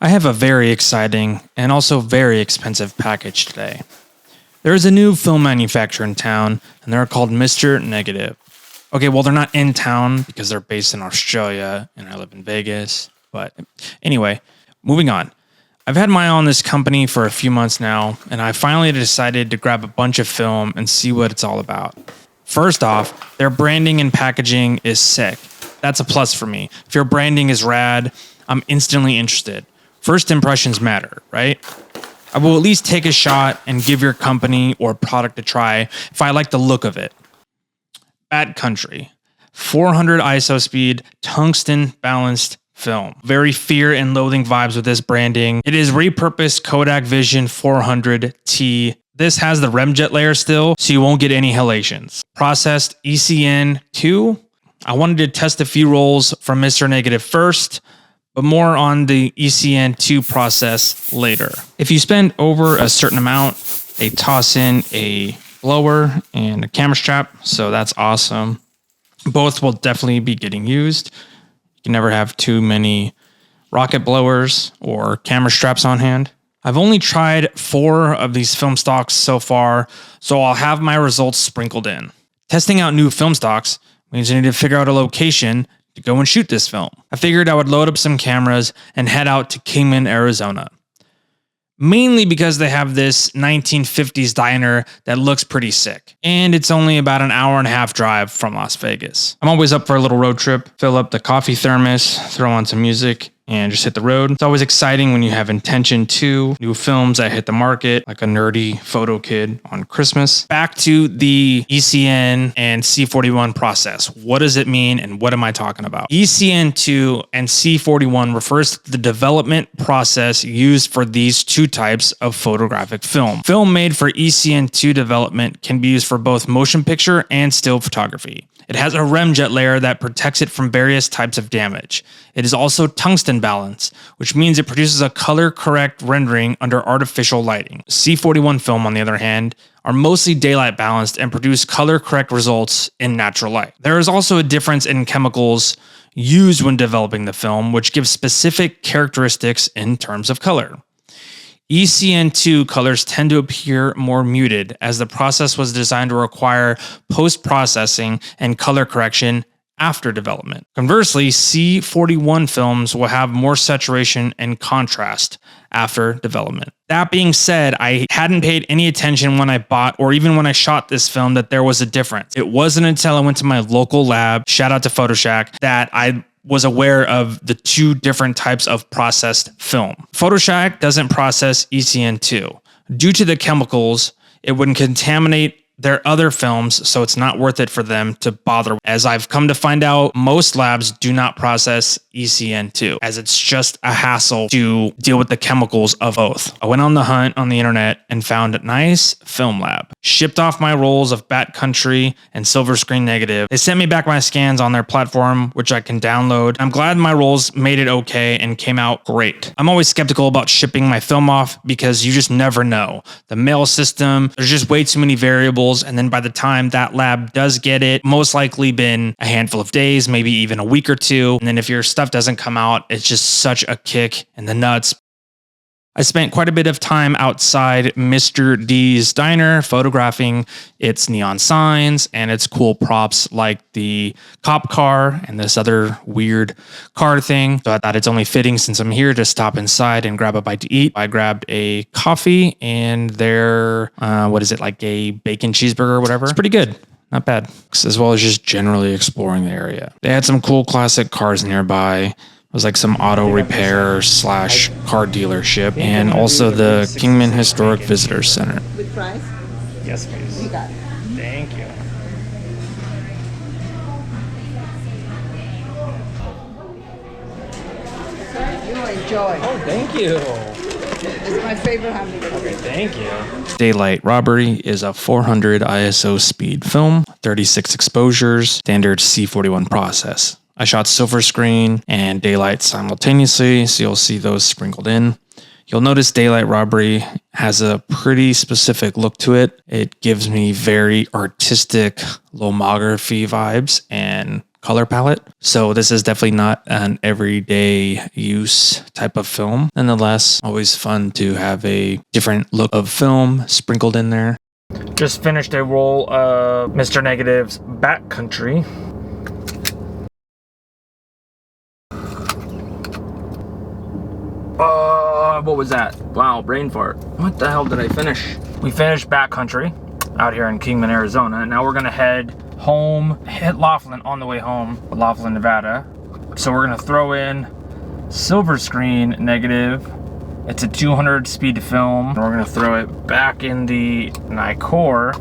I have a very exciting and also very expensive package today. There is a new film manufacturer in town, and they're called Mr. Negative. Okay, well, they're not in town because they're based in Australia, and I live in Vegas. But anyway, moving on. I've had my eye on this company for a few months now, and I finally decided to grab a bunch of film and see what it's all about. First off, their branding and packaging is sick. That's a plus for me. If your branding is rad, I'm instantly interested. First impressions matter, right? I will at least take a shot and give your company or product a try if I like the look of it. Bad Country. 400 ISO speed, tungsten balanced film. Very fear and loathing vibes with this branding. It is repurposed Kodak Vision 400T. This has the remjet layer still, so you won't get any halations. Processed ECN2. I wanted to test a few rolls from Mr. Negative first, but more on the ECN2 process later. If you spend over a certain amount, they toss in a blower and a camera strap, so that's awesome. Both will definitely be getting used. You can never have too many rocket blowers or camera straps on hand. I've only tried 4 of these film stocks so far, so I'll have my results sprinkled in. Testing out new film stocks means I need to figure out a location to go and shoot this film. I figured I would load up some cameras and head out to Kingman, Arizona. Mainly because they have this 1950s diner that looks pretty sick. And it's only about an hour and a half drive from Las Vegas. I'm always up for a little road trip, fill up the coffee thermos, throw on some music, and just hit the road. It's always exciting when you have intention to new films that hit the market, like a nerdy photo kid on Christmas. Back to the ECN and C41 process. What does it mean and what am I talking about? ECN2 and C41 refers to the development process used for these two types of photographic film. Film made for ECN2 development can be used for both motion picture and still photography. It has a remjet layer that protects it from various types of damage. It is also tungsten balanced, which means it produces a color correct rendering under artificial lighting. C41 film, on the other hand, are mostly daylight balanced and produce color correct results in natural light. There is also a difference in chemicals used when developing the film, which gives specific characteristics in terms of color. ECN2 colors tend to appear more muted as the process was designed to require post-processing and color correction after development. Conversely, C41 films will have more saturation and contrast after development. That being said, I hadn't paid any attention when I bought or even when I shot this film that there was a difference. It wasn't until I went to my local lab, shout out to PhotoShack, that I was aware of the 2 different types of processed film. PhotoShack doesn't process ECN2. Due to the chemicals, it would contaminate their other films, so it's not worth it for them to bother. As I've come to find out, most labs do not process ECN2, as it's just a hassle to deal with the chemicals of both. I went on the hunt on the internet and found a nice film lab. Shipped off my rolls of Bat Country and Silver Screen Negative. They sent me back my scans on their platform, which I can download. I'm glad my rolls made it okay and came out great. I'm always skeptical about shipping my film off because you just never know. The mail system, there's just way too many variables. And then by the time that lab does get it, most likely been a handful of days, maybe even a week or 2. And then if your stuff doesn't come out, it's just such a kick in the nuts. I spent quite a bit of time outside Mr. D's diner photographing its neon signs and its cool props like the cop car and this other weird car thing. So I thought it's only fitting since I'm here to stop inside and grab a bite to eat. I grabbed a coffee and their, like a bacon cheeseburger or whatever. It's pretty good. Not bad. As well as just generally exploring the area. They had some cool classic cars nearby. It was like some auto repair / car dealership, and also the Kingman Historic Visitors Center. With fries? Yes, please. You got it. Thank you. You enjoy. Oh, thank you. It's my favorite hamburger. Okay, thank you. Daylight Robbery is a 400 ISO speed film, 36 exposures, standard C41 process. I shot silver screen and daylight simultaneously, so you'll see those sprinkled in. You'll notice Daylight Robbery has a pretty specific look to it. It gives me very artistic lomography vibes and color palette. So this is definitely not an everyday use type of film. Nonetheless, always fun to have a different look of film sprinkled in there. Just finished a roll of Mr. Negative's Backcountry. What was that? Wow, brain fart. What the hell did I finish? We finished Backcountry out here in Kingman, Arizona. Now we're gonna head home, hit Laughlin on the way home, Laughlin, Nevada. So we're gonna throw in silver screen negative. It's a 200 speed film. And we're gonna throw it back in the Nikkor.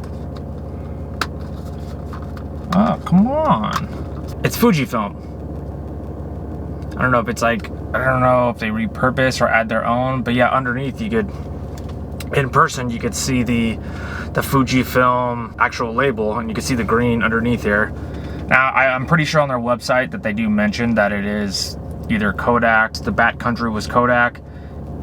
Oh, come on. It's Fujifilm. I don't know if it's like, I don't know if they repurpose or add their own, but yeah, underneath you could, in person, you could see the Fujifilm actual label, and you can see the green underneath here. Now, I'm pretty sure on their website that they do mention that it is either Kodak, the Backcountry was Kodak,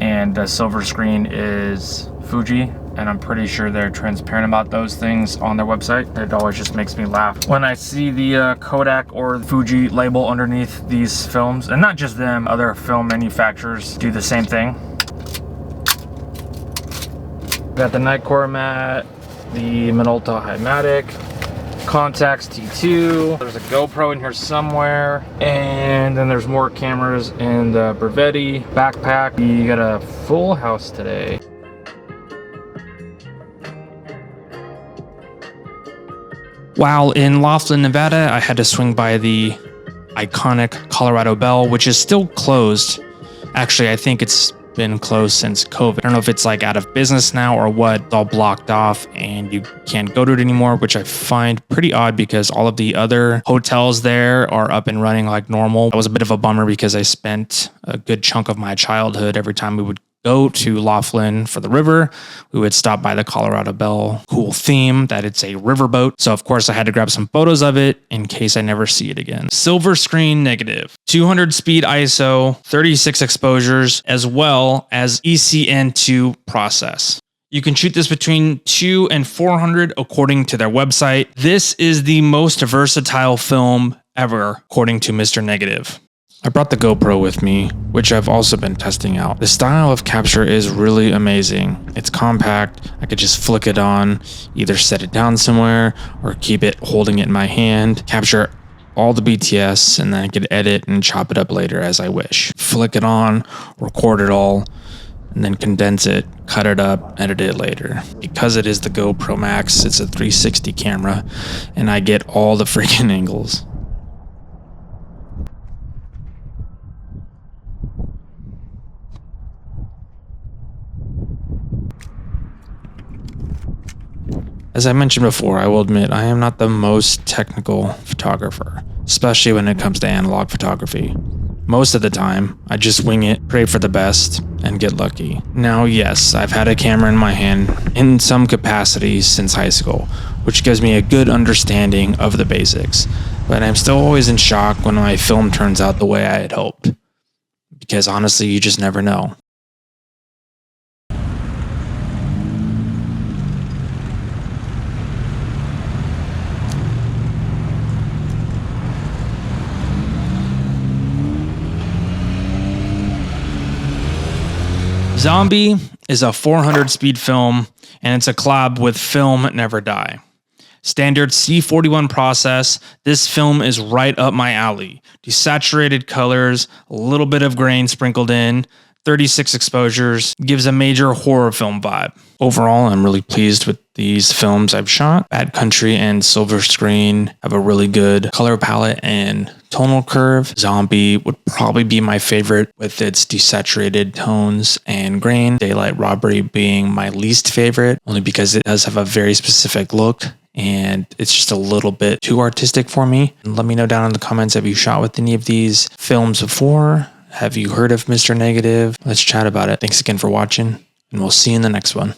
and the silver screen is Fuji, and I'm pretty sure they're transparent about those things on their website. It always just makes me laugh when I see the Kodak or Fuji label underneath these films, and not just them, other film manufacturers do the same thing. Got the Nikkor mat, the Minolta Hymatic, Contax T2, there's a GoPro in here somewhere, and then there's more cameras in the Brevetti backpack. We got a full house today. While in Laughlin, Nevada, I had to swing by the iconic Colorado Bell, which is still closed. Actually, I think it's been closed since COVID. I don't know if it's like out of business now or what. It's all blocked off and you can't go to it anymore, which I find pretty odd because all of the other hotels there are up and running like normal. That was a bit of a bummer because I spent a good chunk of my childhood every time we would go to Laughlin for the river, we would stop by the Colorado Bell. Cool theme that it's a riverboat. So of course I had to grab some photos of it in case I never see it again. Silver screen negative, 200 speed ISO, 36 exposures, as well as ECN2 process. You can shoot this between 2 and 400 according to their website. This is the most versatile film ever, according to Mr. Negative. I brought the GoPro with me, which I've also been testing out. The style of capture is really amazing. It's compact. I could just flick it on, either set it down somewhere or keep it holding it in my hand, capture all the BTS, and then I could edit and chop it up later as I wish. Flick it on, record it all, and then condense it, cut it up, edit it later. Because it is the GoPro Max, it's a 360 camera, and I get all the freaking angles. As I mentioned before, I will admit I am not the most technical photographer, especially when it comes to analog photography. Most of the time, I just wing it, pray for the best, and get lucky. Now, yes, I've had a camera in my hand in some capacity since high school, which gives me a good understanding of the basics, but I'm still always in shock when my film turns out the way I had hoped. Because honestly, you just never know. Zombie is a 400 speed film, and it's a collab with Film Never Die. Standard C41 process, this film is right up my alley. Desaturated colors, a little bit of grain sprinkled in, 36 exposures, gives a major horror film vibe. Overall, I'm really pleased with these films I've shot. Backcountry and Silver Screen have a really good color palette and tonal curve. Zombie would probably be my favorite with its desaturated tones and grain. Daylight Robbery being my least favorite, only because it does have a very specific look and it's just a little bit too artistic for me. And let me know down in the comments, have you shot with any of these films before? Have you heard of Mr. Negative? Let's chat about it. Thanks again for watching, and we'll see you in the next one.